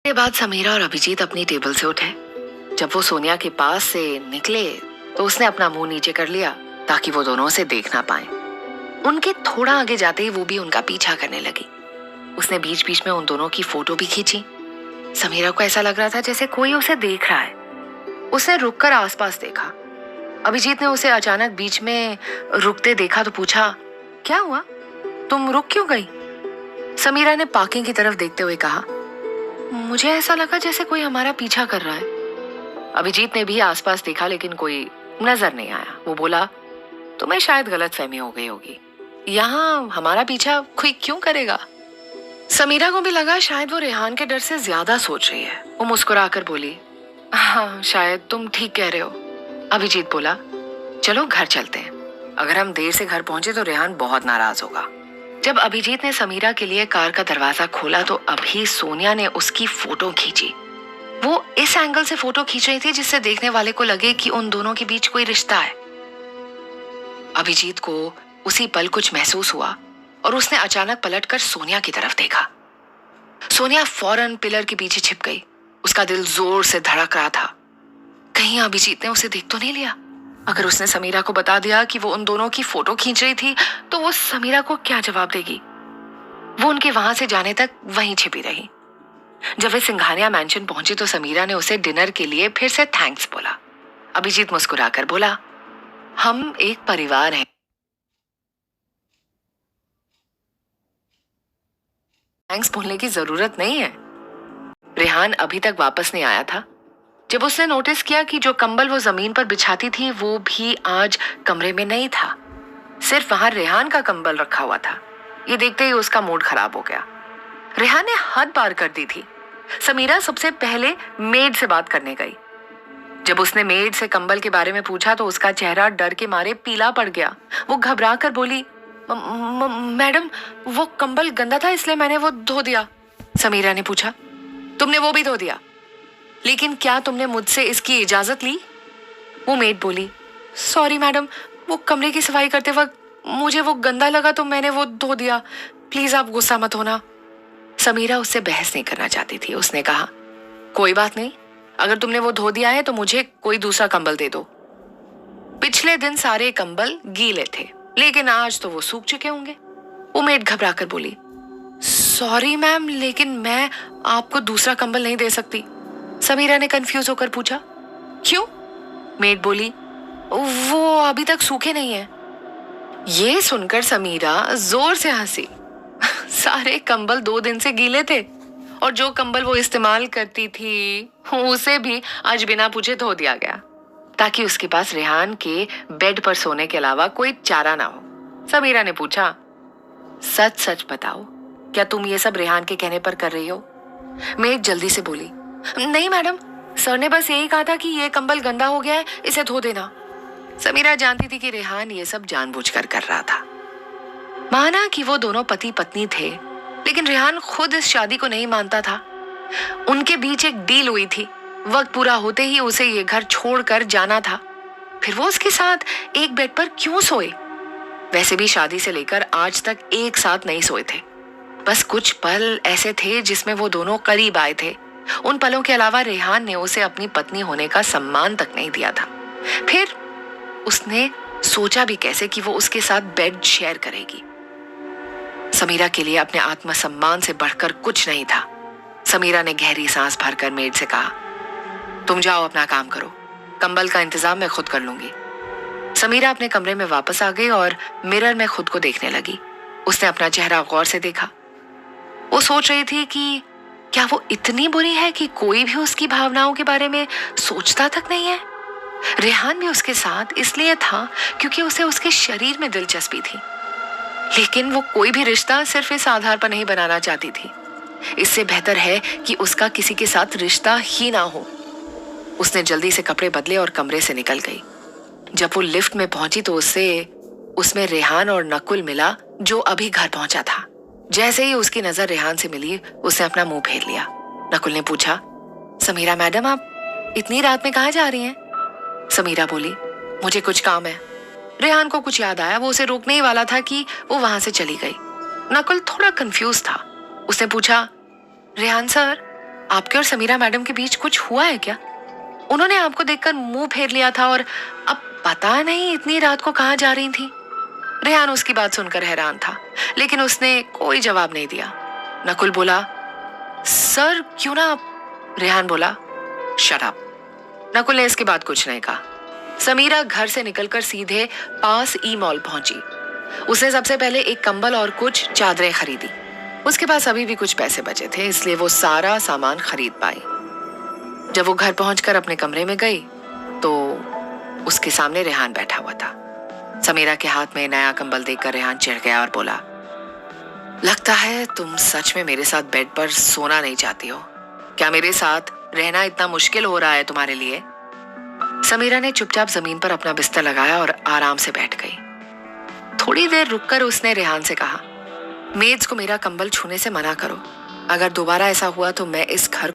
के बाद समीरा और अभिजीत अपनी टेबल से उठे। जब वो सोनिया के पास से निकले तो उसने अपना मुंह नीचे कर लिया ताकि वो दोनों उसे देख ना पाए। उनके थोड़ा आगे जाते ही वो भी उनका पीछा करने लगी। उसने बीच बीच में उन दोनों की फोटो भी खींची। समीरा को ऐसा लग रहा था जैसे कोई उसे देख रहा है। उसने रुककर आसपास देखा। अभिजीत ने उसे अचानक बीच में रुकते देखा तो पूछा, क्या हुआ, तुम रुक क्यों गई? समीरा ने पार्किंग की तरफ देखते हुए कहा, मुझे ऐसा लगा जैसे कोई हमारा पीछा कर रहा है। अभिजीत ने भी आसपास देखा लेकिन कोई नजर नहीं आया। वो बोला, तुम्हें शायद गलतफहमी हो गई होगी, यहाँ हमारा पीछा कोई क्यों करेगा? समीरा को भी लगा शायद वो रेहान के डर से ज्यादा सोच रही है। वो मुस्कुराकर बोली, हाँ शायद तुम ठीक कह रहे हो। अभिजीत बोला, चलो घर चलते हैं, अगर हम देर से घर पहुंचे तो रेहान बहुत नाराज होगा। जब अभिजीत ने समीरा के लिए कार का दरवाजा खोला तो अभी सोनिया ने उसकी फोटो खींची। वो इस एंगल से फोटो खींच रही थी जिससे देखने वाले को लगे कि उन दोनों के बीच कोई रिश्ता है। अभिजीत को उसी पल कुछ महसूस हुआ और उसने अचानक पलटकर सोनिया की तरफ देखा। सोनिया फौरन पिलर के पीछे छिप गई। उसका दिल जोर से धड़क रहा था। कहीं अभिजीत ने उसे देख तो नहीं लिया? अगर उसने समीरा को बता दिया कि वो उन दोनों की फोटो खींच रही थी तो वो समीरा को क्या जवाब देगी? वो उनके वहां से जाने तक वहीं छिपी रही। जब वे सिंघानिया मैंशन पहुंचे तो समीरा ने उसे डिनर के लिए फिर से थैंक्स बोला। अभिजीत मुस्कुराकर बोला, हम एक परिवार हैं, थैंक्स बोलने की जरूरत नहीं है। रेहान अभी तक वापस नहीं आया था। जब उसने नोटिस किया कि जो कंबल वो जमीन पर बिछाती थी वो भी आज कमरे में नहीं था, सिर्फ वहां रेहान का कंबल रखा हुआ था। ये देखते ही उसका मूड खराब हो गया। रेहान ने हद पार कर दी थी। समीरा सबसे पहले मेड से बात करने गई। जब उसने मेड से कंबल के बारे में पूछा तो उसका चेहरा डर के मारे पीला पड़ गया। वो घबरा कर बोली, मैडम वो कंबल गंदा था इसलिए मैंने वो धो दिया। समीरा ने पूछा, तुमने वो भी धो दिया? लेकिन क्या तुमने मुझसे इसकी इजाजत ली? वो मेड बोली, सॉरी मैडम, वो कमरे की सफाई करते वक्त मुझे वो गंदा लगा तो मैंने वो धो दिया, प्लीज आप गुस्सा मत होना। समीरा उससे बहस नहीं करना चाहती थी। उसने कहा, कोई बात नहीं, अगर तुमने वो धो दिया है तो मुझे कोई दूसरा कंबल दे दो। पिछले दिन सारे कंबल गीले थे लेकिन आज तो वो सूख चुके होंगे। वो मेड घबरा कर बोली, सॉरी मैम, लेकिन मैं आपको दूसरा कंबल नहीं दे सकती। समीरा ने कंफ्यूज होकर पूछा, क्यों? मेड बोली, वो अभी तक सूखे नहीं है। ये सुनकर समीरा जोर से हंसी। सारे कंबल 2 दिन से गीले थे और जो कंबल वो इस्तेमाल करती थी उसे भी आज बिना पूछे धो दिया गया ताकि उसके पास रेहान के बेड पर सोने के अलावा कोई चारा ना हो। समीरा ने पूछा, सच सच बताओ, क्या तुम ये सब रेहान के कहने पर कर रही हो? मेड जल्दी से बोली, नहीं मैडम, सर ने बस यही कहा था कि ये कंबल गंदा हो गया है, इसे धो देना। समीरा जानती थी कि रेहान ये सब जानबूझकर कर रहा था। माना कि वो दोनों पति पत्नी थे लेकिन रेहान खुद इस शादी को नहीं मानता था। उनके बीच एक डील हुई थी, वक्त पूरा होते ही उसे ये घर छोड़कर जाना था। फिर वो उसके साथ एक बेड पर क्यों सोए? वैसे भी शादी से लेकर आज तक एक साथ नहीं सोए थे। बस कुछ पल ऐसे थे जिसमें वो दोनों करीब आए थे। उन पलों के अलावा रेहान ने उसे अपनी पत्नी होने का सम्मान तक नहीं दिया था। फिर उसने सोचा भी कैसे कि वो उसके साथ बेड शेयर करेगी। समीरा के लिए अपने आत्मसम्मान से बढ़कर कुछ नहीं था। समीरा ने गहरी सांस भरकर मेड से कहा, तुम जाओ अपना काम करो, कंबल का इंतजाम मैं खुद कर लूंगी। समीरा अपने कमरे में वापस आ गई और मिरर में खुद को देखने लगी। उसने अपना चेहरा गौर से देखा। वो सोच रही थी कि क्या वो इतनी बुरी है कि कोई भी उसकी भावनाओं के बारे में सोचता तक नहीं है? रेहान भी उसके साथ इसलिए था क्योंकि उसे उसके शरीर में दिलचस्पी थी, लेकिन वो कोई भी रिश्ता सिर्फ इस आधार पर नहीं बनाना चाहती थी। इससे बेहतर है कि उसका किसी के साथ रिश्ता ही ना हो। उसने जल्दी से कपड़े बदले और कमरे से निकल गई। जब वो लिफ्ट में पहुंची तो उसमें रेहान और नकुल मिला जो अभी घर पहुंचा था। जैसे ही उसकी नजर रेहान से मिली उसने अपना मुंह फेर लिया। नकुल ने पूछा, समीरा मैडम, आप इतनी रात में कहाँ जा रही हैं? समीरा बोली, मुझे कुछ काम है। रेहान को कुछ याद आया। वो उसे रोकने ही वाला था कि वो वहां से चली गई। नकुल थोड़ा कंफ्यूज था। उसने पूछा, रेहान सर, आपके और समीरा मैडम के बीच कुछ हुआ है क्या? उन्होंने आपको देखकर मुंह फेर लिया था और अब पता नहीं इतनी रात को कहाँ जा रही थी। रेहान उसकी बात सुनकर हैरान था, लेकिन उसने कोई जवाब नहीं दिया। नकुल बोला, सर क्यों ना। रेहान बोला, शट अप। नकुल ने इसके बाद कुछ नहीं कहा। समीरा घर से निकलकर सीधे पास ई मॉल पहुंची। उसने सबसे पहले एक कंबल और कुछ चादरें खरीदी। उसके पास अभी भी कुछ पैसे बचे थे, इसलिए वो सारा सामान खरीद पाई। जब वो घर पहुंचकर अपने कमरे में गई तो उसके सामने रेहान बैठा हुआ था। समीरा के हाथ में नया कंबल देखकर रेहान चिढ़ गया और बोला, लगता है तुम सच में मेरे साथ बेड पर सोना नहीं चाहती हो। क्या मेरे साथ रहना इतना मुश्किल हो रहा है तुम्हारे लिए? समीरा ने चुपचाप जमीन पर अपना बिस्तर लगाया और आराम से बैठ गई। थोड़ी देर रुककर उसने रेहान से कहा, मेड्स को मेरा कंबल छूने से मना करो। अगर दोबारा ऐसा हुआ तो मैं इस घर